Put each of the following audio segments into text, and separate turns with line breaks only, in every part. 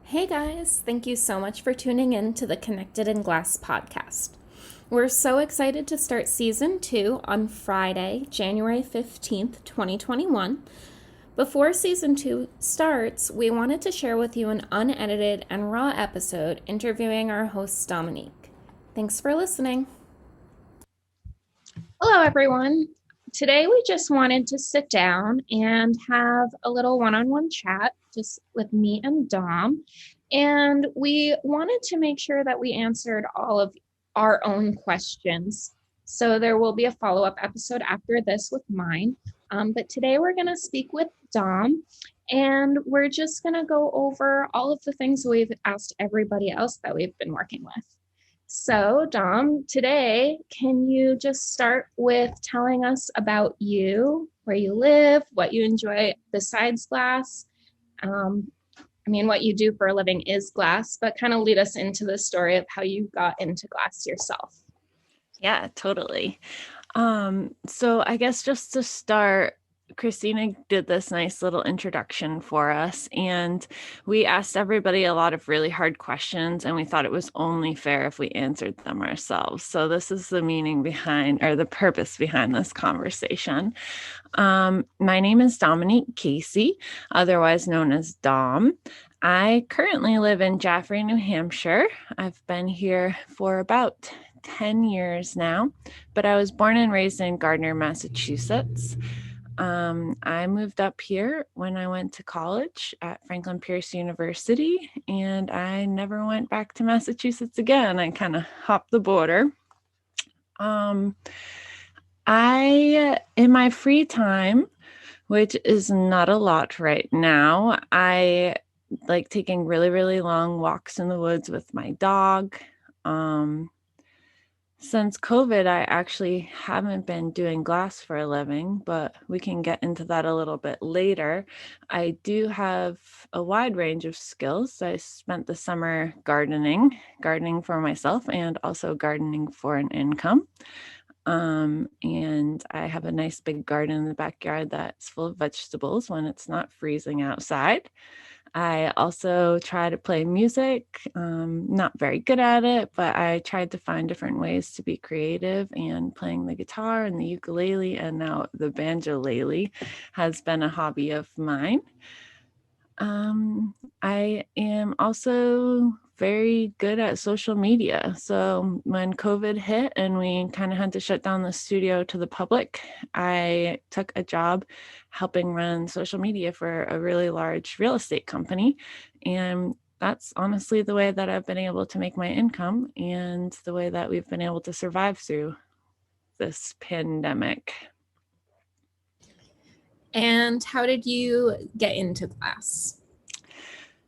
Hey guys, thank you so much for tuning in to the Connected in Glass podcast. We're so excited to start season 2 on Friday, January 15th, 2021. Before season 2 starts, we wanted to share with you an unedited and raw episode interviewing our host Dominique. Thanks for listening. Hello, everyone. Today, we just wanted to sit down and have a little one on one chat just with me and Dom. And we wanted to make sure that we answered all of our own questions. So, there will be a follow up episode after this with mine. But today, we're going to speak with Dom. And we're just going to go over all of the things we've asked everybody else that we've been working with. So, Dom, today, can you just start with telling us about you, where you live, what you enjoy besides glass? What you do for a living is glass, but kind of lead us into the story of how you got into glass yourself.
Yeah, totally. So I guess just to start, Christina did this nice little introduction for us, and we asked everybody a lot of really hard questions, and we thought it was only fair if we answered them ourselves. So this is the meaning behind, or the purpose behind this conversation. My name is Dominique Caissie, otherwise known as Dom. I currently live in Jaffrey, New Hampshire. I've been here for about 10 years now, but I was born and raised in Gardner, Massachusetts. I moved up here when I went to college at Franklin Pierce University, and I never went back to Massachusetts again. I kind of hopped the border. In my free time, which is not a lot right now, I like taking really, really long walks in the woods with my dog. Since COVID, I actually haven't been doing glass for a living, but we can get into that a little bit later. I do have a wide range of skills. I spent the summer gardening for myself and also gardening for an income. And I have a nice big garden in the backyard that's full of vegetables when it's not freezing outside. I also try to play music, not very good at it, but I tried to find different ways to be creative, and playing the guitar and the ukulele and now the banjolele has been a hobby of mine. I am also very good at social media. So when COVID hit and we kind of had to shut down the studio to the public, I took a job helping run social media for a really large real estate company. And that's honestly the way that I've been able to make my income and the way that we've been able to survive through this pandemic.
And how did you get into glass?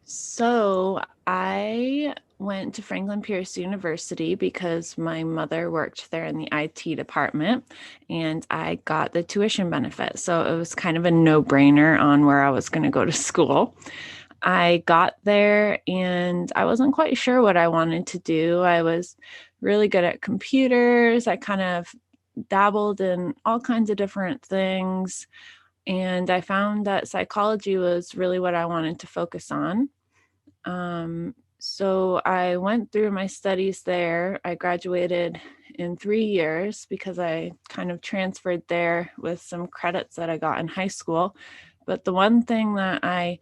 So I went to Franklin Pierce University because my mother worked there in the IT department, and I got the tuition benefit. So it was kind of a no-brainer on where I was going to go to school. I got there and I wasn't quite sure what I wanted to do. I was really good at computers. I kind of dabbled in all kinds of different things. And I found that psychology was really what I wanted to focus on. So I went through my studies there. I graduated in 3 years because I kind of transferred there with some credits that I got in high school. But the one thing that I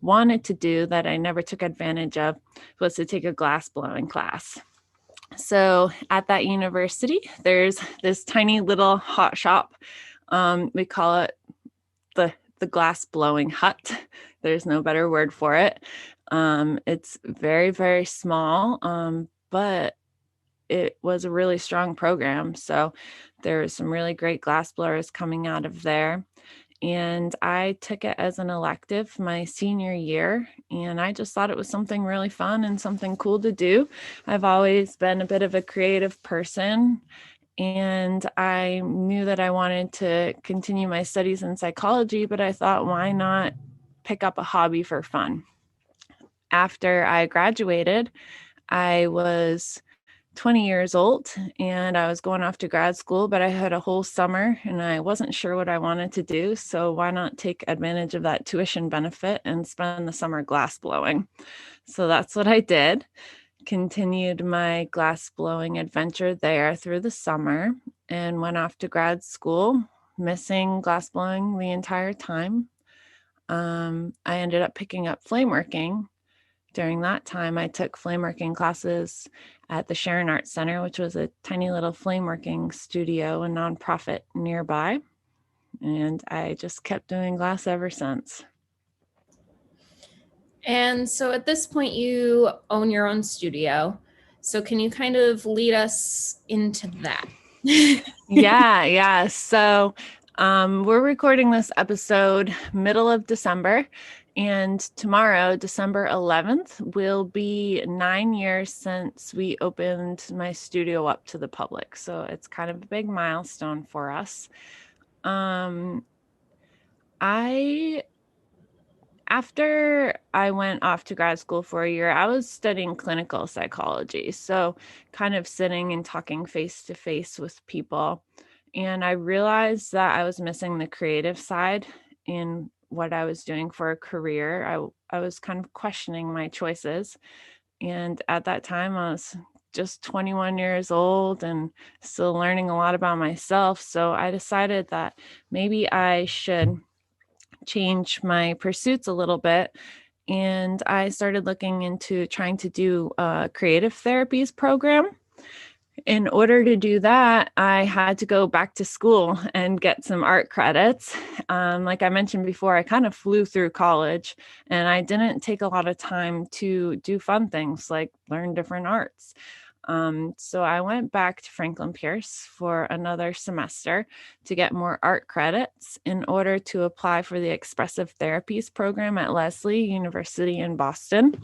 wanted to do that I never took advantage of was to take a glass blowing class. So at that university, there's this tiny little hot shop. We call it the glass blowing hut. There's no better word for it. It's very, very small, but it was a really strong program. So there was some really great glass blowers coming out of there. And I took it as an elective my senior year, and I just thought it was something really fun and something cool to do. I've always been a bit of a creative person, and I knew that I wanted to continue my studies in psychology, but I thought, why not pick up a hobby for fun? After I graduated, I was 20 years old and I was going off to grad school, but I had a whole summer and I wasn't sure what I wanted to do. So why not take advantage of that tuition benefit and spend the summer glass blowing? So that's what I did. Continued my glass blowing adventure there through the summer and went off to grad school, missing glass blowing the entire time. I ended up picking up flame working. During that time, I took flame working classes at the Sharon Arts Center, which was a tiny little flame working studio, a nonprofit nearby. And I just kept doing glass ever since.
And so at this point, you own your own studio. So can you kind of lead us into that?
Yeah. So we're recording this episode middle of December. And tomorrow, December 11th, will be 9 years since we opened my studio up to the public. So it's kind of a big milestone for us. After I went off to grad school for a year, I was studying clinical psychology. So kind of sitting and talking face to face with people. And I realized that I was missing the creative side in what I was doing for a career. I was kind of questioning my choices. And at that time, I was just 21 years old and still learning a lot about myself. So I decided that maybe I should change my pursuits a little bit. And I started looking into trying to do a creative therapies program. In order to do that, I had to go back to school and get some art credits. Like I mentioned before, I kind of flew through college and I didn't take a lot of time to do fun things like learn different arts. So I went back to Franklin Pierce for another semester to get more art credits in order to apply for the expressive therapies program at Lesley University in Boston.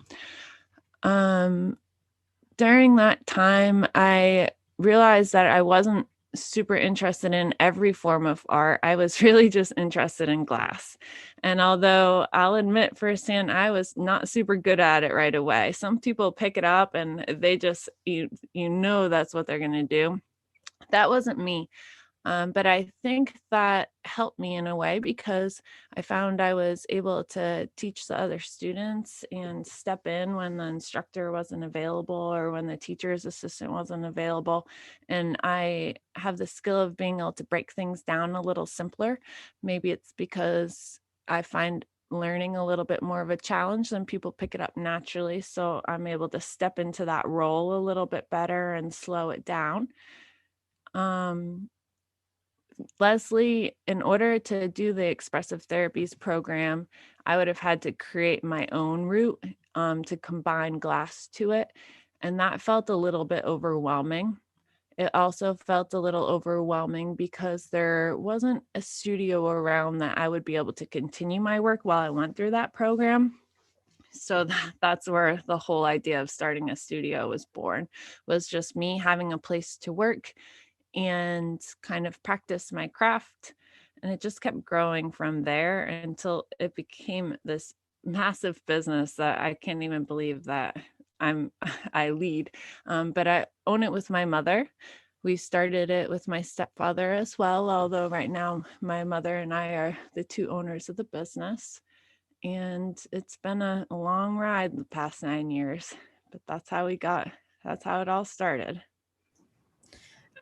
During that time, I realized that I wasn't super interested in every form of art. I was really just interested in glass. And although I'll admit firsthand, I was not super good at it right away. Some people pick it up and they just, you know, that's what they're going to do. That wasn't me. But I think that helped me in a way because I found I was able to teach the other students and step in when the instructor wasn't available or when the teacher's assistant wasn't available. And I have the skill of being able to break things down a little simpler. Maybe it's because I find learning a little bit more of a challenge than people pick it up naturally. So I'm able to step into that role a little bit better and slow it down. Lesley, in order to do the expressive therapies program, I would have had to create my own route to combine glass to it. And that felt a little bit overwhelming. It also felt a little overwhelming because there wasn't a studio around that I would be able to continue my work while I went through that program. So that's where the whole idea of starting a studio was born, was just me having a place to work and kind of practice my craft. And it just kept growing from there until it became this massive business that I can't even believe that I lead. But I own it with my mother. We started it with my stepfather as well, although right now my mother and I are the two owners of the business. And it's been a long ride the past 9 years, but that's how it all started.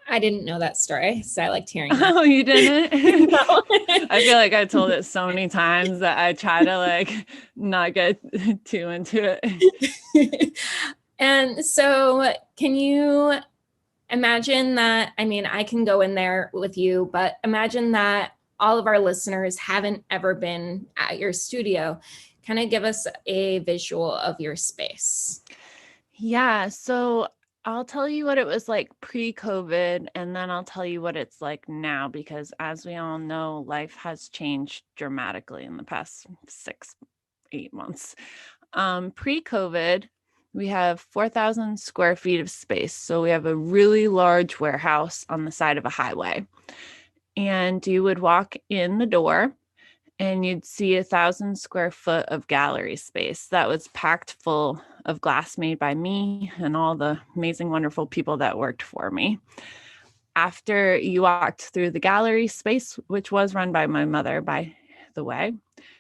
I didn't know that story, so I liked hearing that.
Oh, you didn't?
No.
I feel like I told it so many times that I try to like not get too into it.
And so can you imagine that? I mean, I can go in there with you, but imagine that all of our listeners haven't ever been at your studio. Kind of give us a visual of your space.
Yeah, so I'll tell you what it was like pre-COVID, and then I'll tell you what it's like now, because as we all know, life has changed dramatically in the past 6-8 months. Pre-COVID, we have 4,000 square feet of space. So we have a really large warehouse on the side of a highway. And you would walk in the door and you'd see 1,000 square foot of gallery space that was packed full of glass made by me and all the amazing, wonderful people that worked for me. After you walked through the gallery space, which was run by my mother, by the way,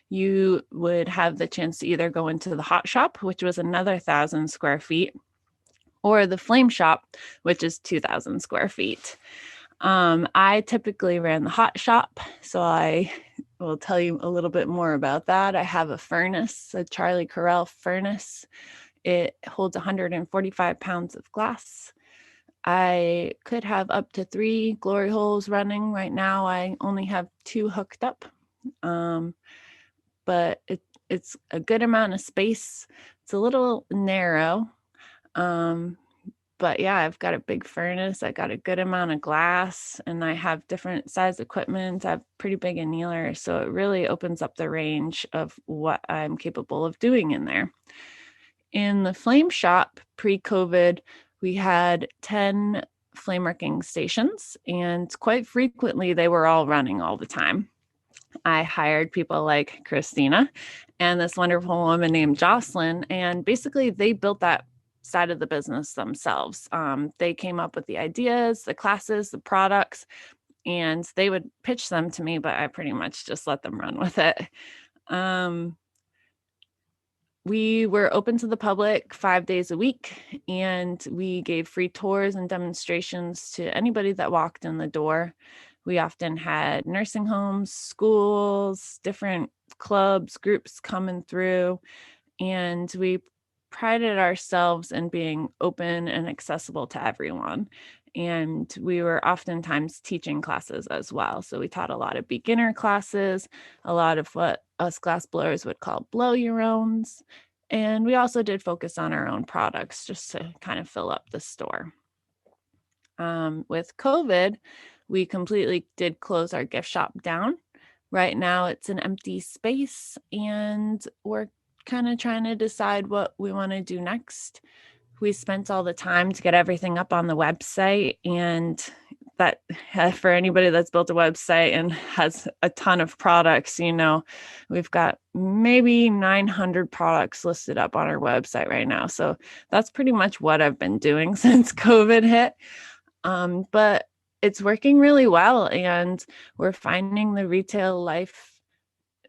you would have the chance to either go into the hot shop, which was another 1,000 square feet, or the flame shop, which is 2,000 square feet. I typically ran the hot shop, so I will tell you a little bit more about that. I have a furnace, a Charlie Correll furnace. It holds 145 pounds of glass. I could have up to 3 glory holes running. Right now, I only have 2 hooked up, but it's a good amount of space. It's a little narrow, but yeah, I've got a big furnace. I got a good amount of glass, and I have different size equipment. I have pretty big annealers, so it really opens up the range of what I'm capable of doing in there. In the flame shop, pre-COVID, we had 10 flame working stations, and quite frequently they were all running all the time. I hired people like Christina and this wonderful woman named Jocelyn, and basically they built that side of the business themselves. They came up with the ideas, the classes, the products, and they would pitch them to me, but I pretty much just let them run with it. We were open to the public 5 days a week, and we gave free tours and demonstrations to anybody that walked in the door. We often had nursing homes, schools, different clubs, groups coming through, and we prided ourselves in being open and accessible to everyone. And we were oftentimes teaching classes as well. So we taught a lot of beginner classes, a lot of what us glass blowers would call blow your owns. And we also did focus on our own products just to kind of fill up the store. With COVID, we completely did close our gift shop down. Right now it's an empty space, and we're kind of trying to decide what we want to do next. We spent all the time to get everything up on the website, and that for anybody that's built a website and has a ton of products, we've got maybe 900 products listed up on our website right now. So that's pretty much what I've been doing since COVID hit. But it's working really well, and we're finding the retail life,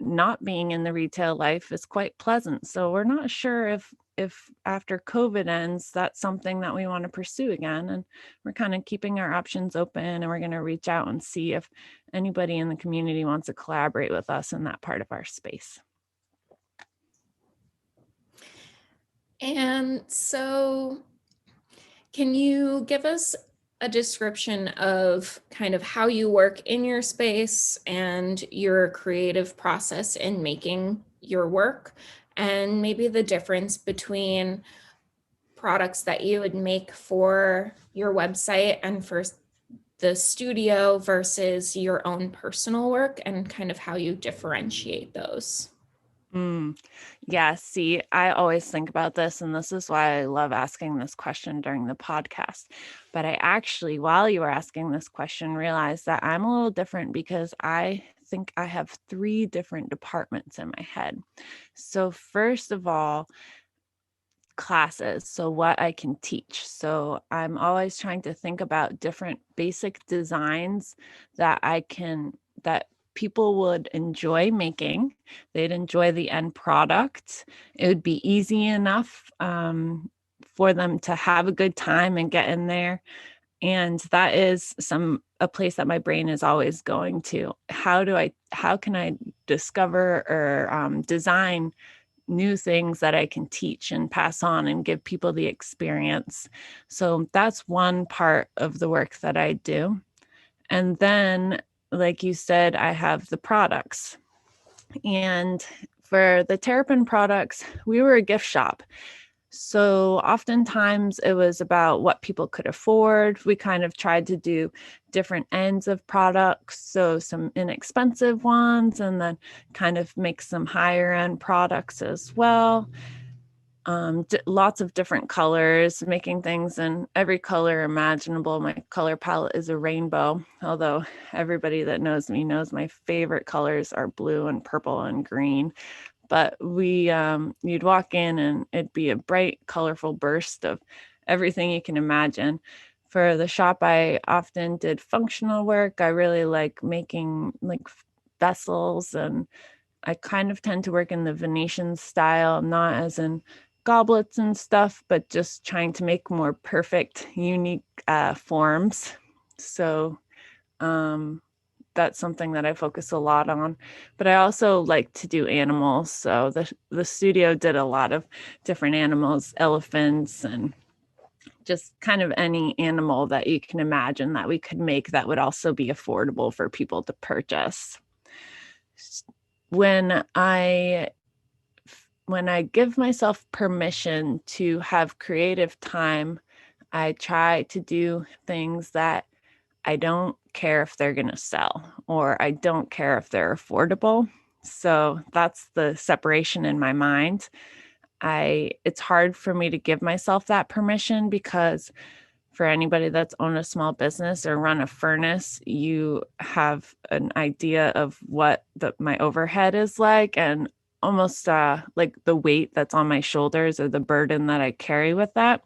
not being in the retail life, is quite pleasant. So we're not sure if after COVID ends, that's something that we want to pursue again. And we're kind of keeping our options open, and we're going to reach out and see if anybody in the community wants to collaborate with us in that part of our space.
And so can you give us a description of kind of how you work in your space and your creative process in making your work, and maybe the difference between products that you would make for your website and for the studio versus your own personal work, and kind of how you differentiate those?
Yeah, see, I always think about this, and this is why I love asking this question during the podcast. But I actually, while you were asking this question, realized that I'm a little different because I think I have 3 different departments in my head. So first of all, classes, so what I can teach. So I'm always trying to think about different basic designs that that people would enjoy making. They'd enjoy the end product. It would be easy enough for them to have a good time and get in there. And that is a place that my brain is always going to. How can I discover or design new things that I can teach and pass on and give people the experience? So that's one part of the work that I do. And then, like you said, I have the products. And for the Terrapin products, we were a gift shop. So oftentimes it was about what people could afford. We kind of tried to do different ends of products. So some inexpensive ones, and then kind of make some higher end products as well. lots of different colors, making things in every color imaginable. My color palette is a rainbow, although everybody that knows me knows my favorite colors are blue and purple and green. But you'd walk in and it'd be a bright, colorful burst of everything you can imagine. For the shop, I often did functional work. I really like making like vessels, and I kind of tend to work in the Venetian style, not as in goblets and stuff, but just trying to make more perfect, unique forms. So that's something that I focus a lot on. But I also like to do animals. So the studio did a lot of different animals, elephants, and just kind of any animal that you can imagine that we could make that would also be affordable for people to purchase. When I give myself permission to have creative time, I try to do things that I don't care if they're going to sell, or I don't care if they're affordable. So that's the separation in my mind. It's hard for me to give myself that permission, because for anybody that's owned a small business or run a furnace, you have an idea of what my overhead is like, and almost like the weight that's on my shoulders or the burden that I carry with that.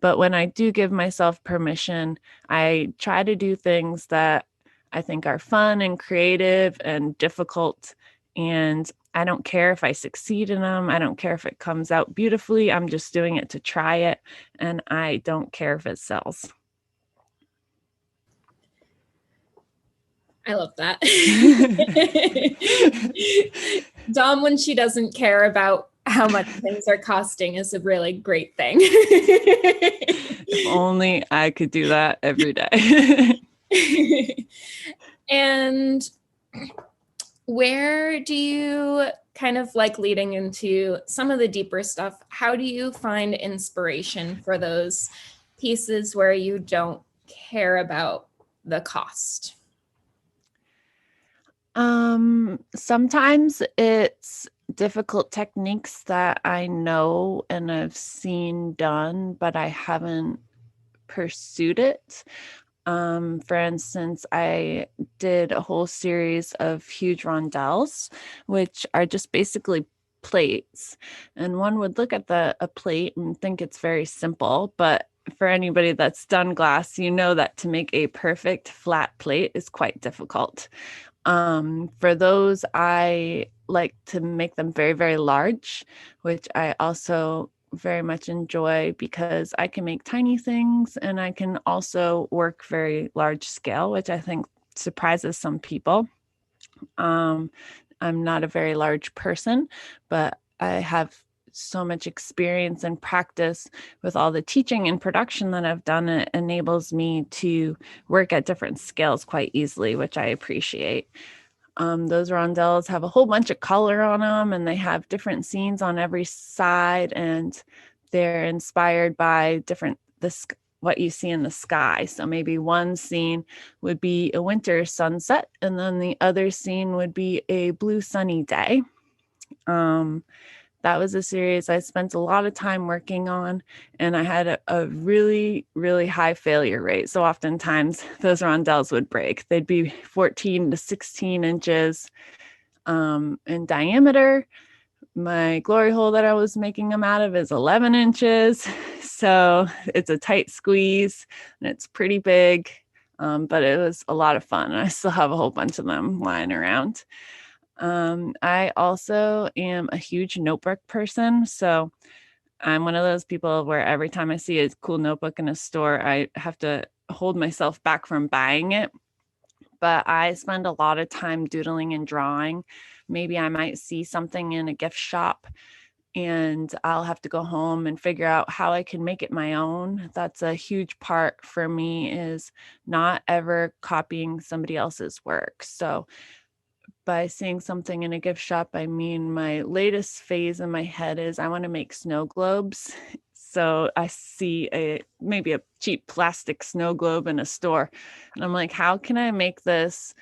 But when I do give myself permission, I try to do things that I think are fun and creative and difficult. And I don't care if I succeed in them. I don't care if it comes out beautifully. I'm just doing it to try it. And I don't care if it sells.
I love that. Dom, when she doesn't care about how much things are costing, is a really great thing.
If only I could do that every day.
And where do you, kind of like leading into some of the deeper stuff, how do you find inspiration for those pieces where you don't care about the cost?
Sometimes it's difficult techniques that I know and I've seen done, but I haven't pursued it. For instance, I did a whole series of huge rondelles, which are just basically plates. And one would look at a plate and think it's very simple, but for anybody that's done glass, you know that to make a perfect flat plate is quite difficult. For those, I like to make them very, very large, which I also very much enjoy, because I can make tiny things and I can also work very large scale, which I think surprises some people. I'm not a very large person, but I have so much experience and practice with all the teaching and production that I've done. It enables me to work at different scales quite easily, which I appreciate. Those rondelles have a whole bunch of color on them, and they have different scenes on every side, and they're inspired by what you see in the sky. So maybe one scene would be a winter sunset, and then the other scene would be a blue sunny day. That was a series I spent a lot of time working on, and I had a really, really high failure rate. So oftentimes those rondelles would break. They'd be 14 to 16 inches in diameter. My glory hole that I was making them out of is 11 inches. So it's a tight squeeze and it's pretty big, but it was a lot of fun. I still have a whole bunch of them lying around. I also am a huge notebook person. So I'm one of those people where every time I see a cool notebook in a store, I have to hold myself back from buying it. But I spend a lot of time doodling and drawing. Maybe I might see something in a gift shop and I'll have to go home and figure out how I can make it my own. That's a huge part for me, is not ever copying somebody else's work. So by seeing something in a gift shop, I mean, my latest phase in my head is I want to make snow globes. So I see maybe a cheap plastic snow globe in a store, and I'm like, how can I make this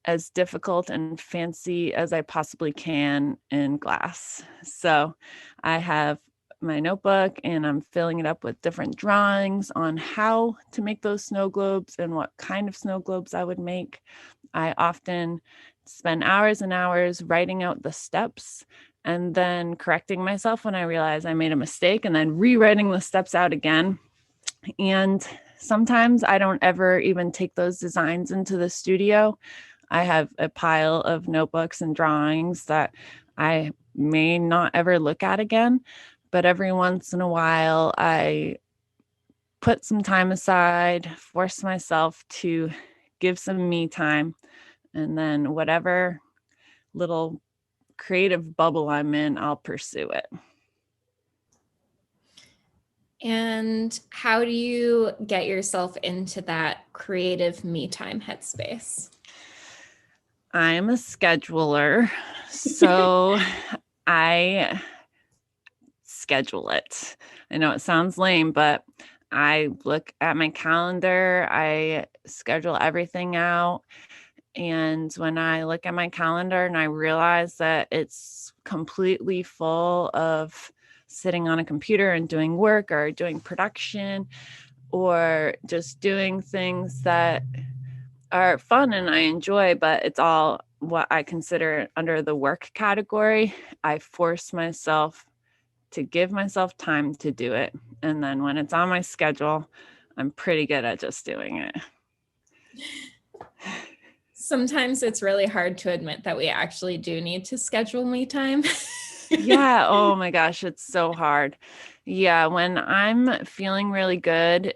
as difficult and fancy as I possibly can in glass? So I have my notebook and I'm filling it up with different drawings on how to make those snow globes and what kind of snow globes I would make. I often spend hours and hours writing out the steps and then correcting myself when I realize I made a mistake and then rewriting the steps out again. And sometimes I don't ever even take those designs into the studio. I have a pile of notebooks and drawings that I may not ever look at again, but every once in a while I put some time aside, force myself to give some me time, and then whatever little creative bubble I'm in, I'll pursue it.
And how do you get yourself into that creative me time headspace?
I'm a scheduler, so I schedule it. I know it sounds lame, but I look at my calendar, I schedule everything out. And when I look at my calendar and I realize that it's completely full of sitting on a computer and doing work or doing production or just doing things that are fun and I enjoy, but it's all what I consider under the work category, I force myself to give myself time to do it. And then when it's on my schedule, I'm pretty good at just doing it.
Sometimes it's really hard to admit that we actually do need to schedule me time.
Yeah. Oh my gosh, it's so hard. Yeah. When I'm feeling really good,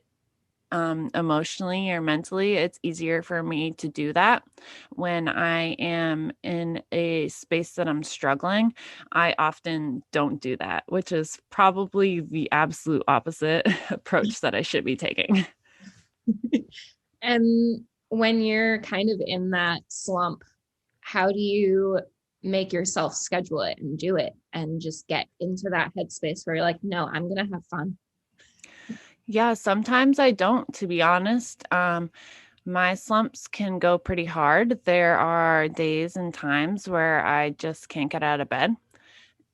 emotionally or mentally, it's easier for me to do that. When I am in a space that I'm struggling, I often don't do that, which is probably the absolute opposite approach that I should be taking.
And when you're kind of in that slump, how do you make yourself schedule it and do it and just get into that headspace where you're like, no, I'm going to have fun?
Yeah, sometimes I don't, to be honest. My slumps can go pretty hard. There are days and times where I just can't get out of bed.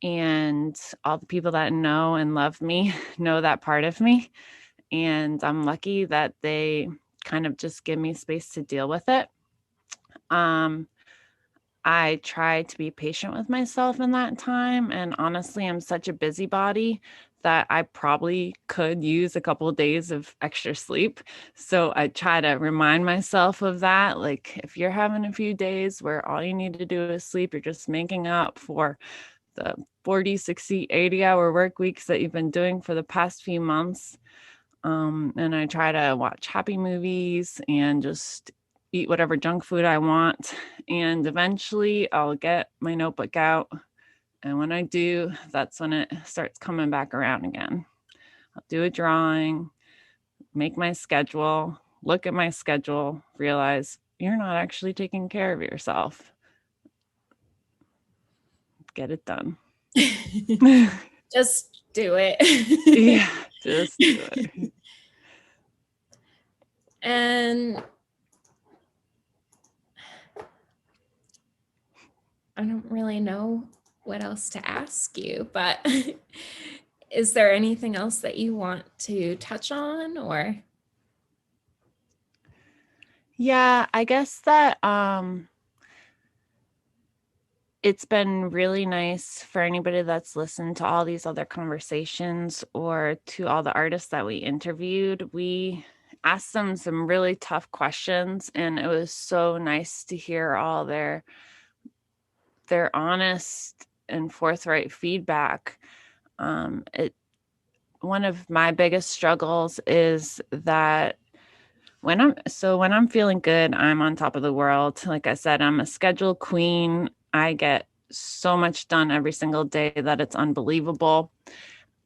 And all the people that know and love me know that part of me. And I'm lucky that they kind of just give me space to deal with it. Um, I try to be patient with myself in that time. And honestly, I'm such a busybody that I probably could use a couple of days of extra sleep. So I try to remind myself of that. Like, if you're having a few days where all you need to do is sleep, you're just making up for the 40, 60, 80-hour work weeks that you've been doing for the past few months. And I try to watch happy movies and just eat whatever junk food I want. And eventually I'll get my notebook out. And when I do, that's when it starts coming back around again. I'll do a drawing, make my schedule, look at my schedule, realize you're not actually taking care of yourself. Get it done.
Just do it.
Yeah, just do it.
And I don't really know what else to ask you, but is there anything else that you want to touch on or?
Yeah, I guess that it's been really nice for anybody that's listened to all these other conversations or to all the artists that we interviewed. We asked them some really tough questions, and it was so nice to hear all their honest and forthright feedback. One of my biggest struggles is that when I'm feeling good, I'm on top of the world. Like I said, I'm a schedule queen. I get so much done every single day that it's unbelievable.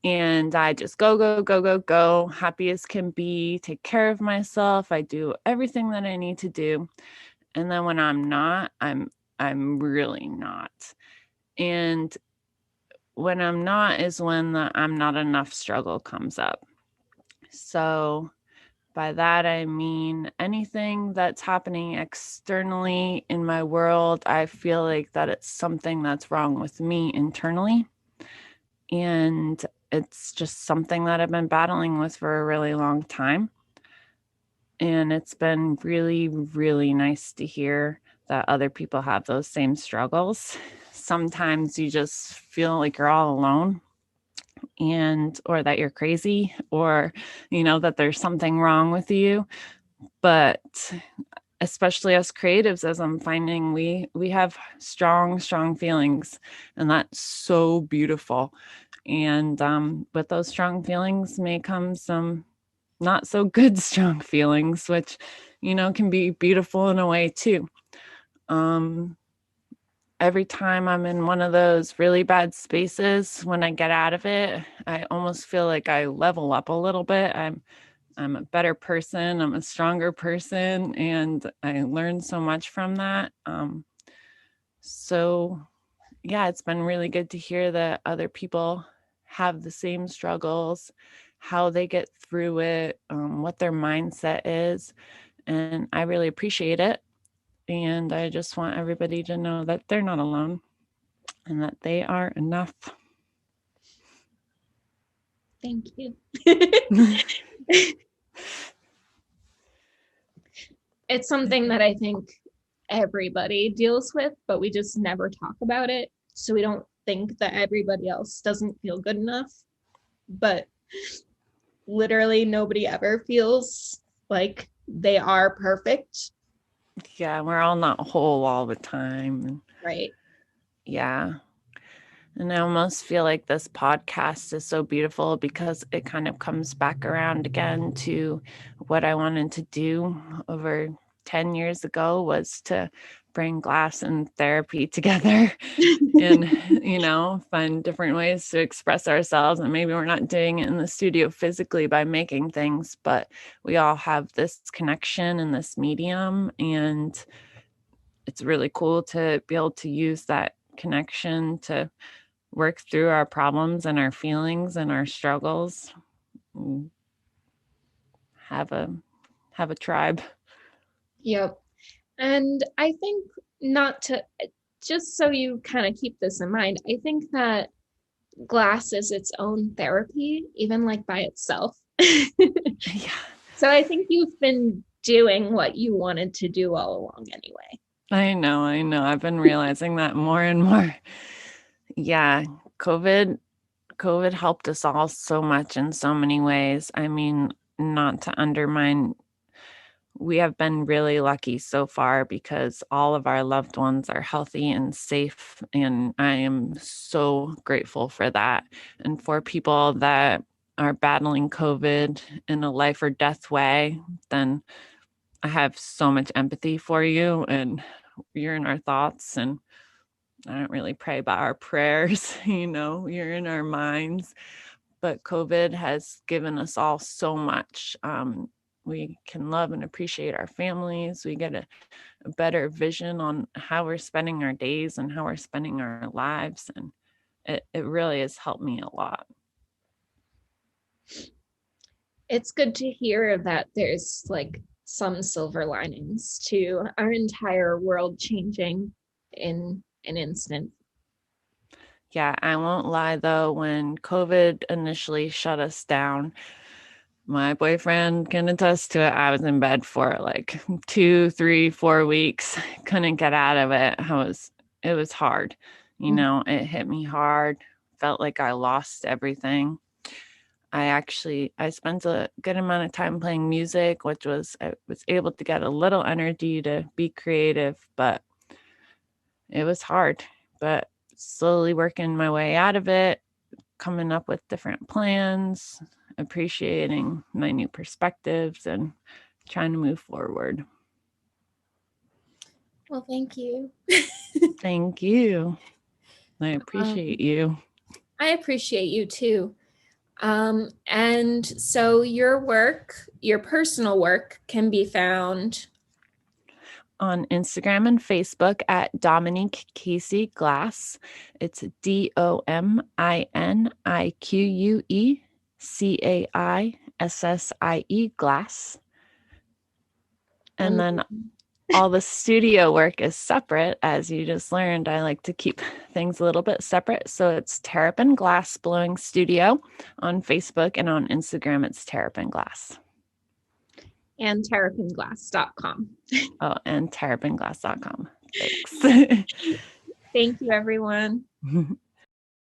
And I just go, go, go, go, go, happy as can be, take care of myself. I do everything that I need to do. And then when I'm not, I'm really not. And when I'm not is when the I'm not enough struggle comes up. So by that, I mean anything that's happening externally in my world, I feel like that it's something that's wrong with me internally. And it's just something that I've been battling with for a really long time. And it's been really, really nice to hear that other people have those same struggles. Sometimes you just feel like you're all alone, and or that you're crazy, or that there's something wrong with you. But especially as creatives, as I'm finding, we have strong feelings, and that's so beautiful. And with those strong feelings may come some not so good strong feelings, which can be beautiful in a way too. Every time I'm in one of those really bad spaces, when I get out of it, I almost feel like I level up a little bit. I'm a better person, I'm a stronger person, and I learned so much from that. So yeah, it's been really good to hear that other people have the same struggles, how they get through it, what their mindset is. And I really appreciate it. And I just want everybody to know that they're not alone and that they are enough.
Thank you. It's something that I think everybody deals with, but we just never talk about it. So we don't think that everybody else doesn't feel good enough. But literally nobody ever feels like they are perfect.
Yeah, we're all not whole all the time.
Right.
Yeah. And I almost feel like this podcast is so beautiful because it kind of comes back around again to what I wanted to do over 10 years ago, was to bring glass and therapy together and, find different ways to express ourselves. And maybe we're not doing it in the studio physically by making things, but we all have this connection in this medium. And it's really cool to be able to use that connection to work through our problems and our feelings and our struggles. Have a tribe.
Yep. And I think, not to, just so you kind of keep this in mind, I think that glass is its own therapy, even like by itself.
Yeah.
So I think you've been doing what you wanted to do all along anyway.
I know. I've been realizing that more and more. Yeah. COVID helped us all so much in so many ways. I mean, not to undermine, we have been really lucky so far because all of our loved ones are healthy and safe. And I am so grateful for that. And for people that are battling COVID in a life or death way, then I have so much empathy for you, and you're in our thoughts. And I don't really pray about our prayers, you're in our minds. But COVID has given us all so much. We can love and appreciate our families. We get a better vision on how we're spending our days and how we're spending our lives. And it really has helped me a lot.
It's good to hear that there's like some silver linings to our entire world changing in an instant.
Yeah, I won't lie though, when COVID initially shut us down, my boyfriend can attest to it. I was in bed for like 2, 3, 4 weeks. Couldn't get out of it. It was hard. It hit me hard. Felt like I lost everything. I spent a good amount of time playing music, I was able to get a little energy to be creative, but it was hard. But slowly working my way out of it, coming up with different plans, appreciating my new perspectives, and trying to move forward.
Well, thank you.
Thank you. I appreciate you.
I appreciate you too. And so your work, your personal work, can be found
On Instagram and Facebook at Dominique Caissie Glass. It's DOMINIQUE CAISSIE Glass. And then all the studio work is separate. As you just learned, I like to keep things a little bit separate. So it's Terrapin Glass Blowing Studio on Facebook, and on Instagram, it's Terrapin Glass.
And terrapinglass.com.
Oh, and terrapinglass.com. Thanks.
Thank you, everyone.